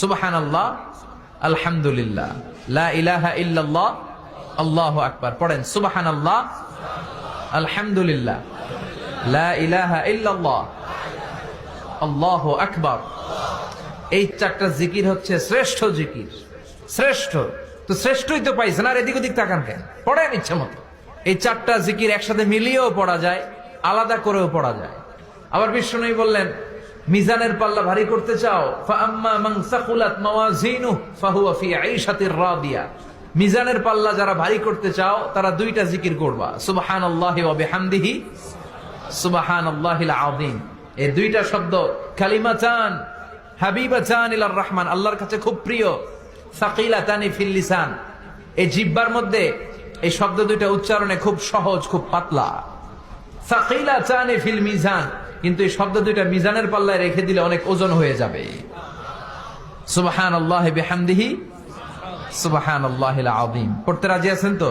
সুবহানাল্লাহ, আলহামদুলিল্লাহ, লা ইলাহা ইল্লাল্লাহ, আল্লাহু আকবার। পড়েন সুবহানাল্লাহ, আলহামদুলিল্লাহ, লা ইলাহা ইল্লাল্লাহ, আল্লাহু আকবার। এই চারটা জিকির হচ্ছে শ্রেষ্ঠ জিকির। শ্রেষ্ঠ তো শ্রেষ্ঠই তো পাইছেন, আর এদিক ওদিক তাকান কেন? পড়েন ইচ্ছা মতো। এই চারটা জিকির একসাথে মিলিয়েও পড়া যায়, আলাদা করেও পড়া যায়। আবার বিষ্ণু বললেন, মিজানের পাল্লা ভারী করতে চাও, ফাআম্মা মান সাকুলাত মাওয়াজিনুহু ফাহুয়া ফি আইশাতির রাদিয়া। মিজানের পাল্লা যারা ভারী করতে চাও তারা দুইটা জিকির করবা, সুবহানাল্লাহি ওয়া বিহামদিহি, সুবহানাল্লাহিল আযীম। এই দুইটা শব্দ কালিমাতান হাবিবাতান ইলার রহমান, আল্লাহর কাছে খুব প্রিয়। সাকিলাতানি ফিল লিসান, এই জিহ্বার মধ্যে এই শব্দ দুইটা উচ্চারণে খুব সহজ, খুব পাতলা। সাকিলাতানি ফিল মিজান, কিন্তু এই শব্দ দুইটা মিজানের পাল্লায় রেখে দিলে অনেক ওজন হয়ে যাবে। সুবহানাল্লাহি বিহামদিহি, সুবহানাল্লাহিল আযীম। পড়তে রাজি আছেন তো?